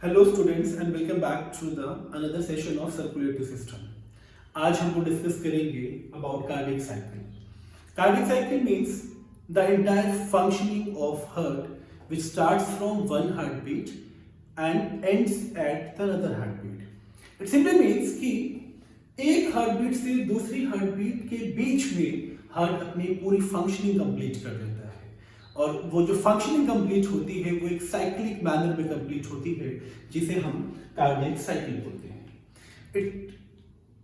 Hello students and welcome back to the another session of circulatory system. आज हम लोग discuss करेंगे about cardiac cycle. Cardiac cycle means the entire functioning of heart which starts from one heart beat and ends at the another heart beat. It simply means कि एक heart beat से दूसरी heart beat के बीच में heart अपनी पूरी functioning complete कर देता है और वो जो फंक्शनिंग कंप्लीट होती है वो एक साइक्लिक मैनर में कंप्लीट होती है जिसे हम कार्डियक साइकिल बोलते हैं। इट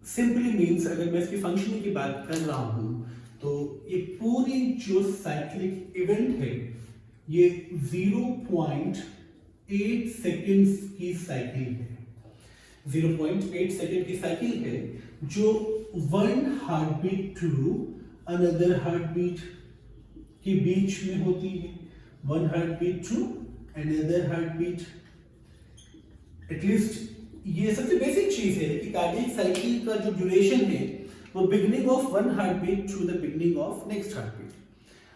सिंपली मींस अगर मैं इसकी फंक्शनिंग की बात कर रहा हूं तो ये पूरी जो साइक्लिक इवेंट है ये 0.8 सेकेंड्स की साइकिल है। 0.8 सेकेंड की साइकिल है जो one heart beat to another heart beat के बीच में होती है। One heart beat to another heart beat. At least ये सबसे बेसिक चीज है कि कार्डियक साइकिल का जो ड्यूरेशन है वो beginning of one heart beat to the beginning of next heart beat.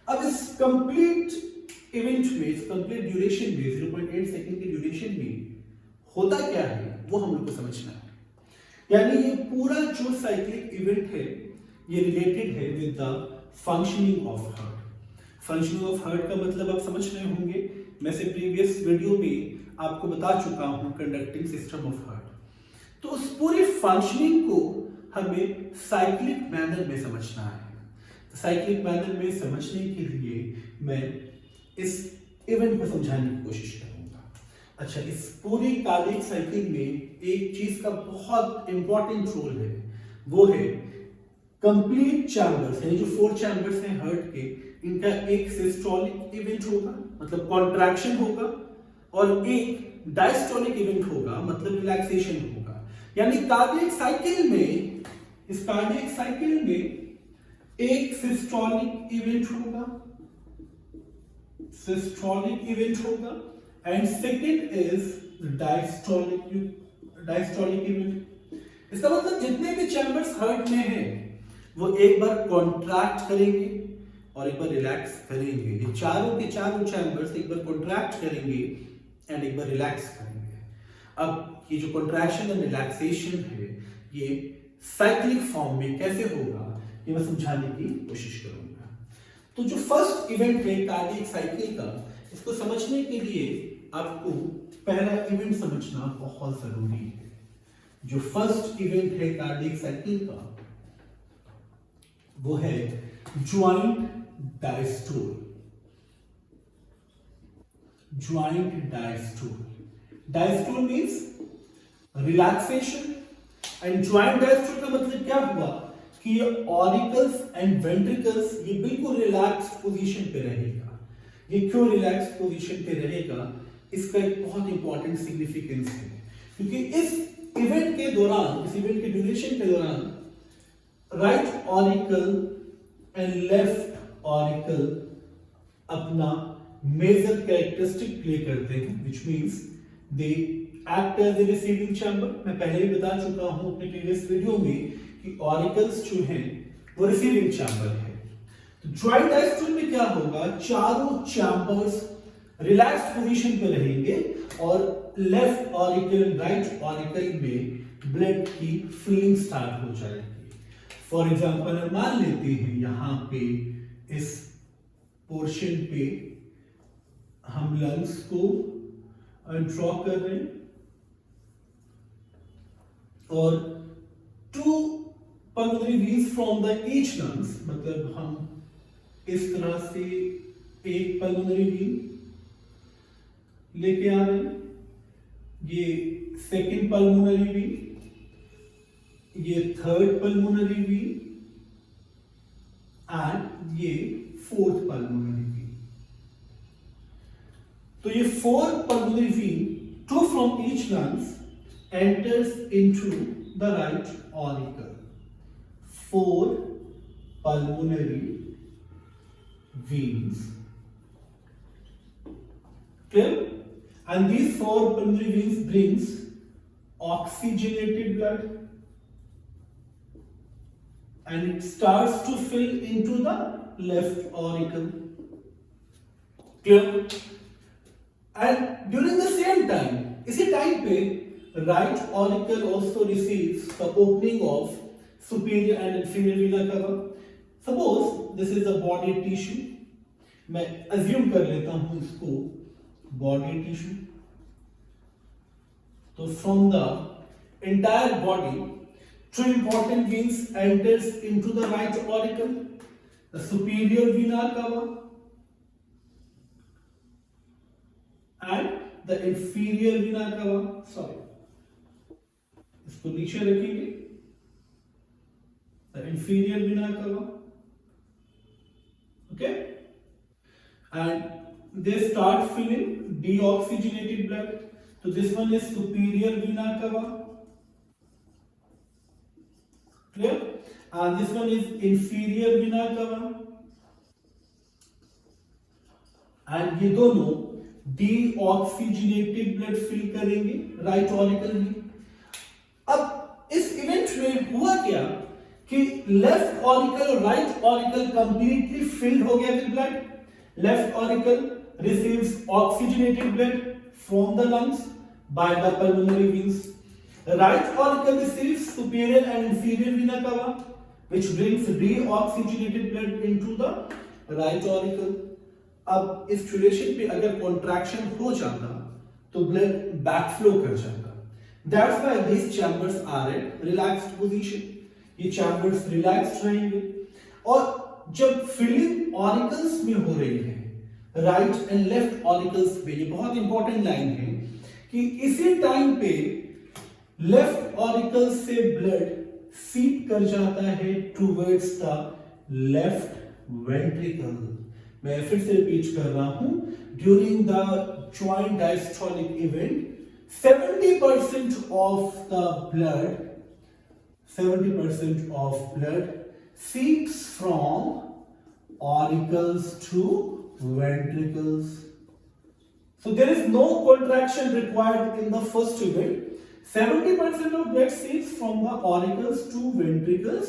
अब इस कंप्लीट इवेंट में, इस कंप्लीट ड्यूरेशन में, 0.8 सेकेंड के ड्यूरेशन में होता क्या है वो हम लोग को समझना है। यानी ये पूरा जो साइक्लिक इवेंट है ये रिलेटेड है with the functioning of heart. Functioning of heart का मतलब आप समझ रहे होंगे, मैं से प्रीवियस वीडियो में आपको बता चुका हूं कंडक्टिंग सिस्टम ऑफ हार्ट। तो उस पूरी फंक्शनिंग को हमें साइक्लिक मैनर में समझना है। साइक्लिक मैनर में समझने के लिए मैं इस इवेंट को समझाने की कोशिश करूंगा। अच्छा, इस पूरी कार्डियक साइकिल में एक चीज का बहुत इंपॉर्टेंट रोल है, वो है कंप्लीट चैम्बर्स, यानी जो 4 चैम्बर्स हैं हार्ट के, इनका एक सिस्टोलिक इवेंट होगा मतलब कॉन्ट्रैक्शन होगा और एक डायस्टोलिक इवेंट होगा मतलब रिलैक्सेशन होगा। यानी कार्डियक साइकिल में, इस कार्डियक साइकिल में एक सिस्टोलिक इवेंट होगा, सिस्टोलिक इवेंट होगा and second is diastolic event. इसका मतलब जितने भी चैम्बर्स हार्ट में हैं वो एक बार कॉन्ट्रैक्ट करेंगे और एक बार रिलैक्स करेंगे। ये चारों के चारों चैम्बर्स एक बार कॉन्ट्रैक्ट करेंगे एंड एक बार रिलैक्स करेंगे। अब ये जो कॉन्ट्रैक्शन एंड रिलैक्सेशन है ये साइक्लिक फॉर्म में कैसे होगा ये मैं समझाने की कोशिश करूंगा। तो जो फर्स्ट इवेंट है कार्डियक साइकिल का, इसको समझने के लिए आपको पहला इवेंट समझना बहुत जरूरी है। जो फर्स्ट इवेंट है कार्डियक साइकिल का वो है joint diastole. Joint diastole. Diastole means relaxation and joint diastole का मतलब क्या हुआ कि ये ऑरिकल्स एंड वेंट्रिकल्स ये बिल्कुल रिलैक्स्ड पोजीशन पे रहेगा। ये क्यों रिलैक्स्ड पोजीशन पे रहेगा, इसका एक बहुत इंपॉर्टेंट सिग्निफिकेंस है, क्योंकि इस इवेंट के दौरान, इस इवेंट के ड्यूरेशन के दौरान right auricle and left auricle अपना मेजर कैरेक्टरिस्टिक प्ले करते हैं, which means they act as a receiving chamber. मैं पहले भी बता चुका हूं अपने प्रीवियस वीडियो में कि ऑरिकल्स जो हैं वो रिसीविंग चैम्बर है। तो ज्वाइंट डायस्टोल में क्या होगा, चारों चैम्बर्स रिलैक्स्ड पोजीशन पे रहेंगे और लेफ्ट ऑरिकल राइट ऑरिकल में ब्लड की फ्लोइंग स्टार्ट हो जाएगी। फॉर एग्जाम्पल हम मान लेते हैं यहां पे इस पोर्शन पे हम लंग्स को ड्रॉ कर रहे हैं और 2 pulmonary veins from the each lungs, मतलब हम इस तरह से एक पल्मोनरी वीन लेके आ रहे हैं, ये सेकेंड पल्मोनरी वीन, ये थर्ड पल्मोनरी वीन एंड ये फोर्थ पल्मोनरी वीन। तो ये 4 pulmonary vein, 2 from each lungs, enters into the right auricle. 4 pulmonary veins. Clear? And these 4 pulmonary veins brings oxygenated blood and it starts to fill into the left auricle. Clear? And during the same time, is it time पे right auricle also receives the opening of superior and inferior vena cava. Suppose this is a body tissue, मैं assume कर लेता हूं इसको body tissue. तो from the entire body, two important veins enters into the right auricle, the superior vena cava and the inferior vena cava. Sorry, इसको नीचे रखेंगे. The inferior vena cava, okay, and they start filling deoxygenated blood. So this one is superior vena cava. Clear? And this one is inferior vena cava. And ये दोनों deoxygenated blood fill करेंगे right auricle में. अब इस event में हुआ क्या कि लेफ्ट ऑरिकल और राइट ऑरिकल कंप्लीटली फिल्ड हो गया with blood. Left auricle receives oxygenated blood from the lungs by the pulmonary veins. Right auricle receives superior and inferior vena cava, which brings deoxygenated blood into the right auricle. अब इस duration पे अगर contraction हो जाता तो blood backflow कर जाता. That's why these chambers are at relaxed position. ये chambers relaxed रहेंगे. और जब फिलिंग ऑरिकल्स में हो रही है राइट एंड लेफ्ट ऑरिकल्स पे, ये बहुत इंपॉर्टेंट लाइन है कि इसी टाइम पे लेफ्ट ऑरिकल से ब्लड सीप कर जाता है टुवर्ड्स द लेफ्ट वेंट्रिकल. मैं फिर से रिपीट कर रहा हूं. During the joint diastolic event 70% of blood seeps from auricles to ventricles. So there is no contraction required in the first event. 70% of blood seeps from the auricles to ventricles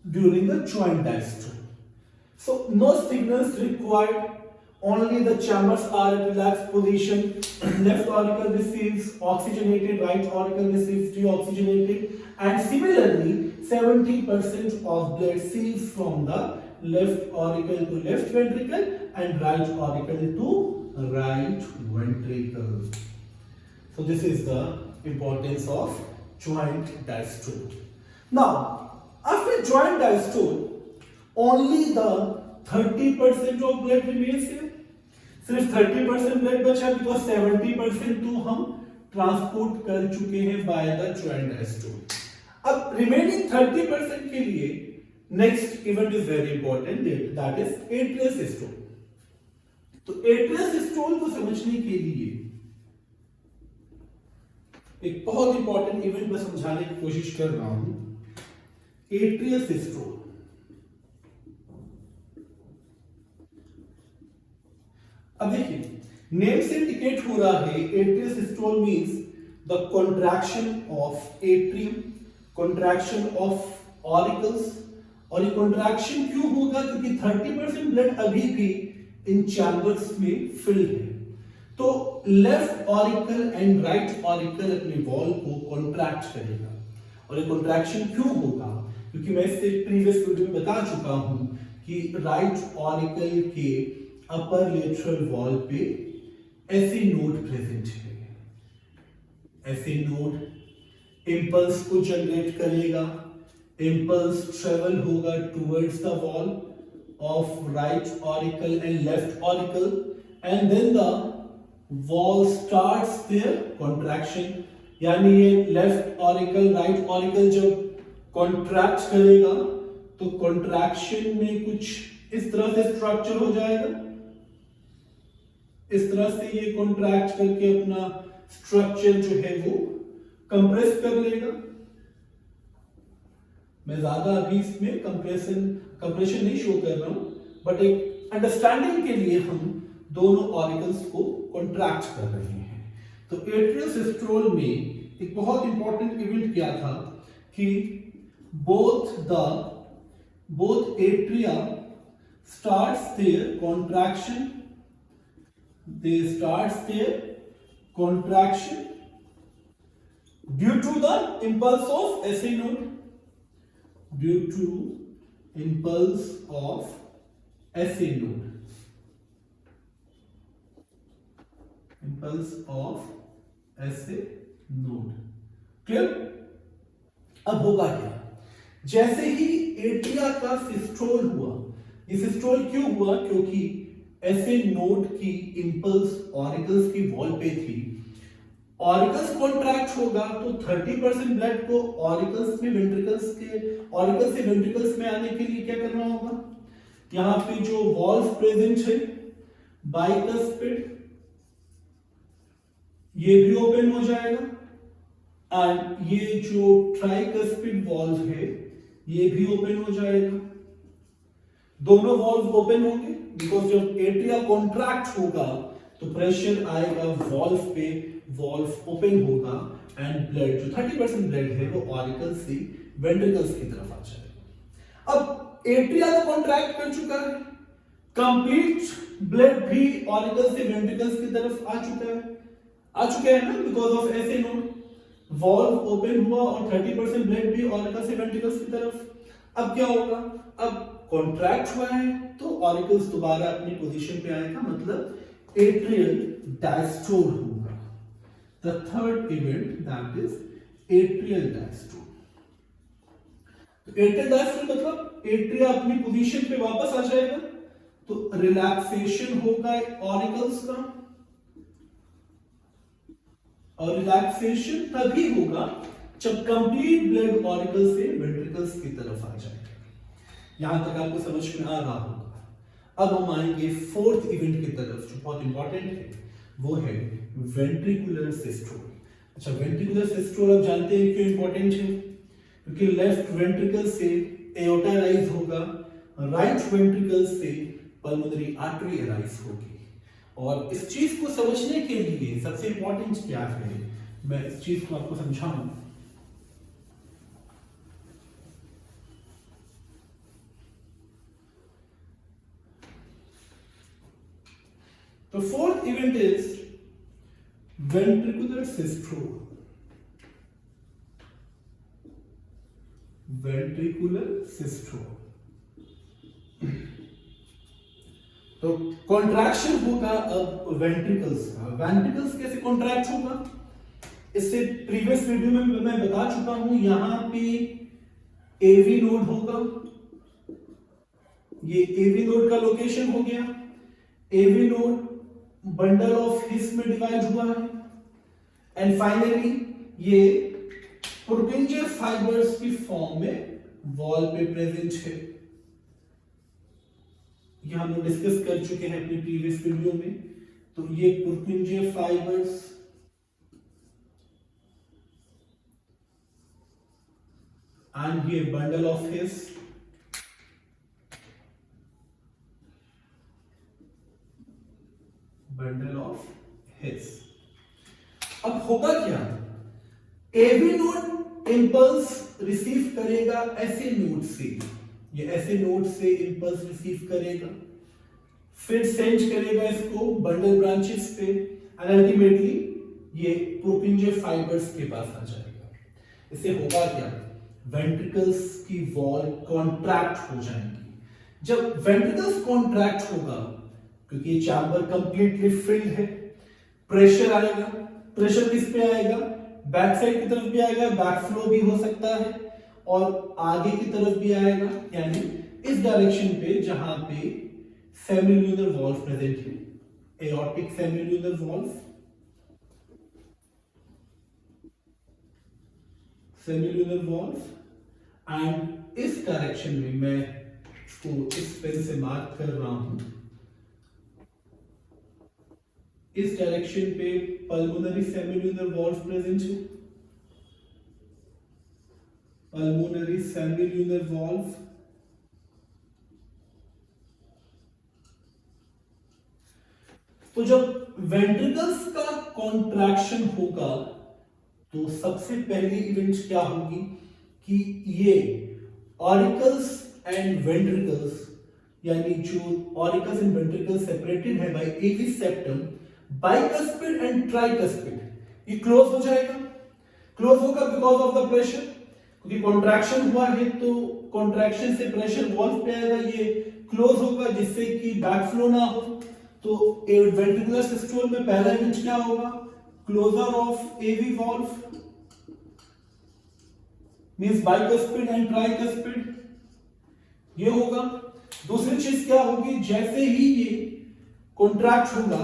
during the joint diastole. So no signals required, only the chambers are at relaxed position. Left auricle receives oxygenated, right auricle receives deoxygenated, and similarly 70% of blood seeps from the left auricle to left ventricle and right auricle to right ventricle. So this is the importance of joint diastole. Now, after joint diastole, only the 30% of blood remains here. सिर्फ 30% blood बचा, because 70% तो हम transport कर चुके हैं by the joint diastole. अब remaining 30% के लिए next event is very important, that is atrial systole. तो एट्रियल सिस्टोल को समझने के लिए एक बहुत इंपॉर्टेंट इवेंट मैं समझाने की कोशिश कर रहा हूं. Atrial systole. अब देखिए, नेम से इंडिकेट हो रहा है atrial systole means the contraction of atrium, contraction of auricles. और ये कॉन्ट्रैक्शन क्यों होगा? क्योंकि 30% ब्लड अभी भी इन चैम्बर्स में फिल्ड है. तो left auricle and right auricle अपने वॉल को कॉन्ट्रैक्ट करेगा. और ये कॉन्ट्रैक्शन क्यों होगा? क्योंकि मैं इससे प्रीवियस वीडियो में बता चुका हूं कि राइट ऑरिकल के अपर लेटरल वॉल पे ऐसे नोड प्रेजेंट है. ऐसे नोड इंपल्स को जनरेट करेगा. इंपल्स ट्रेवल होगा towards the wall of right auricle and left auricle, and then the wall starts their contraction. यानी ये लेफ्ट ऑरिकल राइट ऑरिकल जब कॉन्ट्रैक्ट करेगा तो कॉन्ट्रैक्शन में कुछ इस तरह से स्ट्रक्चर हो जाएगा. इस तरह से ये कॉन्ट्रैक्ट करके अपना स्ट्रक्चर जो है वो कंप्रेस कर लेगा. मैं ज्यादा अभी इसमें कंप्रेशन नहीं शो कर रहा हूं, बट एक अंडरस्टैंडिंग के लिए हम दोनों ऑरिकल्स को कॉन्ट्रैक्ट कर रहे हैं. तो एट्रियल सिस्टोल में एक बहुत इंपॉर्टेंट इवेंट क्या था कि both atria starts their contraction. They starts their contraction due to the impulse of SA node, due to impulse of SA node, impulse of SA node. Clear? अब होगा क्या? जैसे ही एट्रिया का सिस्टोल हुआ, ये सिस्टोल क्यों हुआ? क्योंकि SA नोड की इंपल्स ऑरिकल्स की वॉल पे थी। ऑरिकल्स कॉन्ट्रैक्ट होगा तो 30% ब्लड को ऑरिकल्स में वेंट्रिकल्स के ऑरिकल्स से वेंट्रिकल्स में आने के लिए क्या करना होगा? यहाँ पे जो वॉल्स प्रेजेंट है बाइकस्पिड, ये भी ओपन हो जाएगा, एंड ये जो ट्राइकस्पिड वॉल्व है ये भी ओपन हो जाएगा। दोनों वॉल्व ओपन होंगे बिकॉज जब एट्रिया कॉन्ट्रैक्ट होगा तो प्रेशर आएगा वॉल्व पे, वॉल्व ओपन होगा एंड ब्लड जो 30% ब्लड है वो ऑरिकल से वेंट्रिकल्स की तरफ आ जाएगा। अब एट्रिया तो कॉन्ट्रैक्ट कर चुका है, कंप्लीट ब्लड भी ऑरिकल से वेंट्रिकल्स की तरफ आ चुका है ना, बिकॉज ऑफ ऐसे नोड वॉल्व ओपन हुआ और 30% ब्लड भी ऑरिकल से वेंट्रिकल्स की तरफ। अब क्या होगा? अब कॉन्ट्रैक्ट हुआ है तो ऑरिकल्स दोबारा अपनी पोजीशन पे आएगा, मतलब एट्रियल डायस्टोल होगा। The third event that is atrial diastole. तो एट्रियल डायस्टोल मतलब एट्रिया अपनी पोजीशन पे वापस आ जाएगा, तो रिलैक्सेशन होगा ऑरिकल्स का, और रिलैक्सेशन तभी होगा जब कंप्लीट ब्लड ऑरिकल से वेंट्रिकल्स की तरफ आ जाएगा। यहां तक आपको समझ में आ रहा होगा। अब हम आएंगे फोर्थ इवेंट की तरफ जो बहुत इंपॉर्टेंट है, वो है वेंट्रिकुलर सिस्टोल। अच्छा, वेंट्रिकुलर सिस्टोल आप जानते हैं क्यों इंपॉर्टेंट है? क्योंकि लेफ्ट वेंट्रिकल से एओर्टा राइज होगा, राइट वेंट्रिकल से पल्मोनरी आर्टरी राइज होगी। और इस चीज को समझने के लिए सबसे इंपॉर्टेंट क्या है, मैं इस चीज को आपको समझाऊं। तो fourth event is ventricular systole. Ventricular systole तो कॉन्ट्रैक्शन होगा अब वेंट्रिकल्स का। वेंट्रिकल्स कैसे कॉन्ट्रैक्ट होगा? इससे प्रीवियस वीडियो में मैं बता चुका हूं। यहां पे एवी नोड होगा, ये एवी नोड का लोकेशन हो गया। AV node bundle of His में डिवाइड हुआ है एंड फाइनली ये पुर्किंजे फाइबर्स की फॉर्म में वॉल पे प्रेजेंट है। ये हम लोग डिस्कस कर चुके हैं अपनी प्रीवियस वीडियो में। तो ये पुर्किंजे फाइबर्स एंड ये bundle of his, bundle of हिस। अब होगा क्या? एवी नोड इंपल्स रिसीव करेगा ऐसे नोड से, ये ऐसे नोड से इंपल्स रिसीव करेगा, फिर सेंड करेगा इसको बंडल ब्रांचेस पे एंड अल्टीमेटली ये पुर्किंजे फाइबर्स के पास आ जाएगा। इससे होगा क्या? वेंट्रिकल्स की वॉल कॉन्ट्रैक्ट हो जाएंगी। जब वेंट्रिकल्स कॉन्ट्रैक्ट होगा, क्योंकि ये चैम्बर कंप्लीटली फिल्ड है, प्रेशर आएगा। प्रेशर किस पे आएगा? बैक साइड की तरफ भी आएगा, बैक फ्लो भी हो सकता है, और आगे की तरफ भी आएगा, यानी इस डायरेक्शन पे जहां पे सेमिल्यूनर वॉल्व प्रेजेंट है, aortic semilunar valve, semilunar valve, and इस डायरेक्शन में मैं इसको इस पेन से मार्क कर रहा हूं। इस डायरेक्शन पे पल्मोनरी सेमिल्यूनर वॉल्व प्रेजेंट है, पल्मोनरी सेमिल्यूनर वॉल्व, तो जब वेंट्रिकल्स का कॉन्ट्रैक्शन होगा तो सबसे पहली इवेंट क्या होगी कि ये ऑरिकल्स एंड वेंट्रिकल्स, यानी जो ऑरिकल्स एंड वेंट्रिकल्स सेपरेटेड है by AV septum, bicuspid and tricuspid, ये क्लोज हो जाएगा। क्लोज होगा बिकॉज ऑफ द प्रेशर, क्योंकि कॉन्ट्रैक्शन हुआ है तो कॉन्ट्रैक्शन से प्रेशर वॉल्व पे आएगा, ये क्लोज होगा जिससे कि बैकफ्लो ना हो। तो वेंट्रिकुलर सिस्टोल में पहला इवेंट क्या होगा, closure of AV valve, means bicuspid and tricuspid, ये होगा। दूसरी चीज क्या होगी, जैसे ही ये कॉन्ट्रैक्ट होगा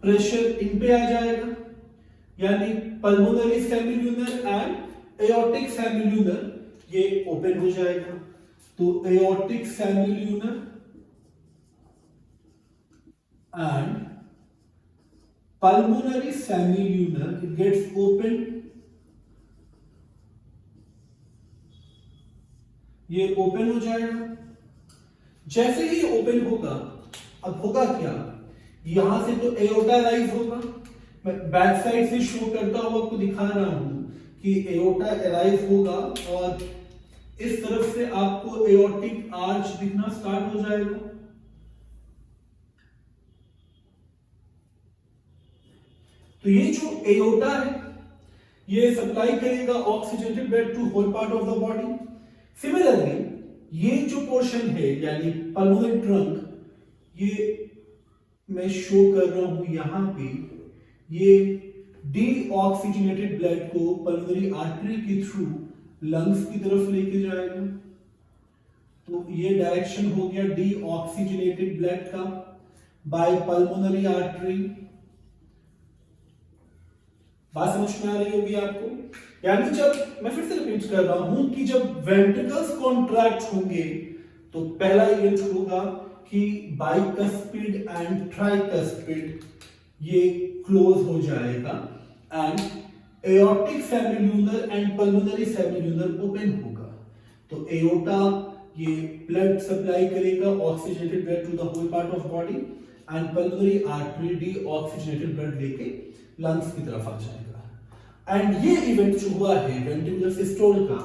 प्रेशर इन पे आ जाएगा, यानी pulmonary semilunar and aortic semilunar ये ओपन हो जाएगा। तो aortic semilunar and pulmonary semilunar, it gets open, ये ओपन हो जाएगा। जैसे ही ओपन होगा, अब होगा क्या, यहां से तो एओर्टा राइज होगा, मैं बैक साइड से शो करता हुआ आपको दिखा रहा हूं कि एओर्टा राइज होगा और इस तरफ से आपको एओर्टिक आर्च दिखना स्टार्ट हो जाएगा। तो ये जो एओर्टा है ये सप्लाई करेगा oxygenated blood to whole part of the body. Similarly ये जो पोर्शन है यानी पल्मोनरी ट्रंक, ये मैं शो कर रहा हूं यहां पे, ये डीऑक्सीजनेटेड ब्लड को पल्मोनरी आर्टरी के थ्रू लंग्स की तरफ लेके जाएगा। तो ये डायरेक्शन हो गया डीऑक्सीजनेटेड ब्लड का बाय पल्मोनरी आर्टरी। बात समझ में आ रही होगी आपको, यानी जब मैं फिर से रिपीट कर रहा हूं कि जब वेंट्रिकल्स कॉन्ट्रैक्ट होंगे तो पहला इवेंट होगा कि बाइकस्पिड एंड ट्राइकस्पिड ये क्लोज हो जाएगा and aortic semilunar and pulmonary semilunar open होगा। तो एओर्टा ये ब्लड सप्लाई करेगा oxygenated blood to the whole part of body and pulmonary artery deoxygenated blood लेके लंग्स की तरफ आ जाएगा। एंड ये इवेंट जो हुआ है वेंट्रिकुलर सिस्टोल का,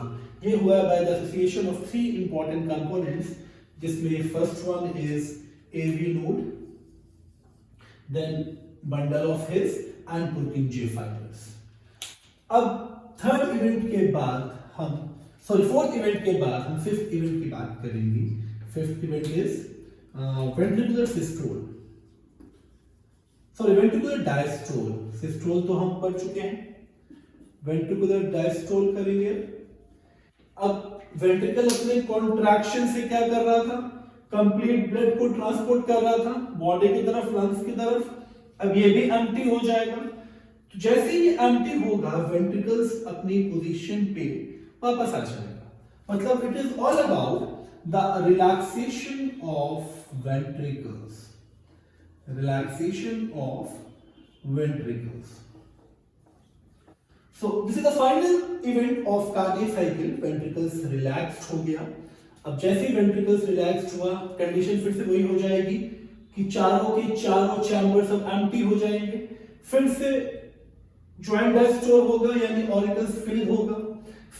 ये हुआ by the association of three important components, जिसमें first one is AV node, then bundle of His and Purkinje fibres. अब थर्ड इवेंट के बाद हम फोर्थ इवेंट के बाद हम फिफ्थ इवेंट की बात करेंगे। Fifth event is ventricular systole, ventricular diastole. Systole तो हम पढ़ चुके हैं, वेंट्रिकुलर डायस्टोल करेंगे। अब वेंट्रिकल अपने कॉन्ट्रैक्शन से क्या कर रहा था, कंप्लीट ब्लड को ट्रांसपोर्ट कर रहा था बॉडी की तरफ, लंग्स की तरफ। अब ये भी एम्प्टी हो जाएगा। तो जैसे ही एम्प्टी होगा वेंट्रिकल्स अपनी पोजीशन पे वापस आ जाएगा। मतलब it is all about the relaxation of ventricles, relaxation of ventricles. So this is the final event of cardiac cycle, ventricles relaxed हो गया। अब जैसे ही ventricles relaxed हुआ, कंडीशन फिर से वही हो जाएगी कि चारों के चारों चैम्बर्स अब एम्प्टी हो जाएंगे। फिर से ज्वाइंट डायस्टोल होगा यानी ऑरिकल्स फिल होगा,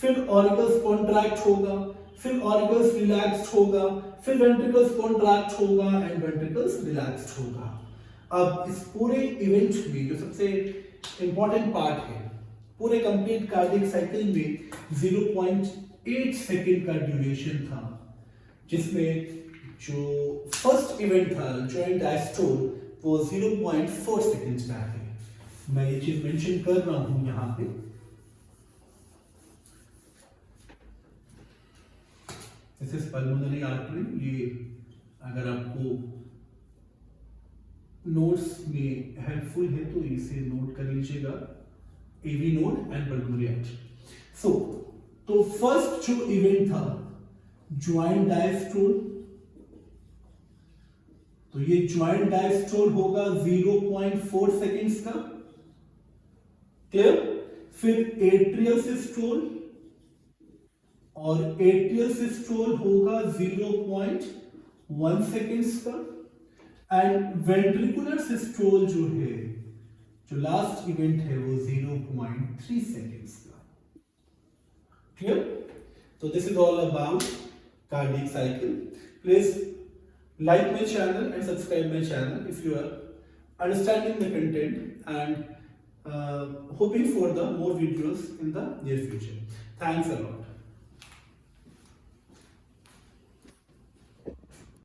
फिर ऑरिकल्स कॉन्ट्रैक्ट होगा, फिर ऑरिकल्स रिलैक्स्ड होगा, फिर वेंट्रिकल्स कॉन्ट्रैक्ट होगा एंड वेंट्रिकल्स रिलैक्स्ड होगा। अब इस पूरे इवेंट में जो सबसे इंपॉर्टेंट पार्ट है, पूरे कंप्लीट कार्डियक साइकिल में 0.8 सेकेंड का ड्यूरेशन था, जिसमें जो फर्स्ट इवेंट था ज्वाइंट डायस्टोल वो 0.4 सेकेंड का है। मैं ये चीज मेंशन कर रहा हूं यहां पे। This is pulmonary artery. ये अगर आपको नोट्स में हेल्पफुल है तो इसे नोट कर लीजिएगा, AV node and pulmonary artery. तो फर्स्ट जो इवेंट था ज्वाइंट डायस्टोल, तो ये ज्वाइंट डायस्टोल होगा 0.4 सेकेंड्स का, क्लियर। फिर एट्रियल सिस्टोल, और एट्रियल सिस्टोल होगा 0.1 सेकेंड्स का, एंड वेंट्रिकुलर सिस्टोल जो है, जो लास्ट इवेंट है वो 0.3 सेकेंड्स का, क्लियर। तो this is all about cardiac cycle. Please like my channel and subscribe my channel if you are understanding the content, and hoping for the more videos in the near future. Thanks a lot.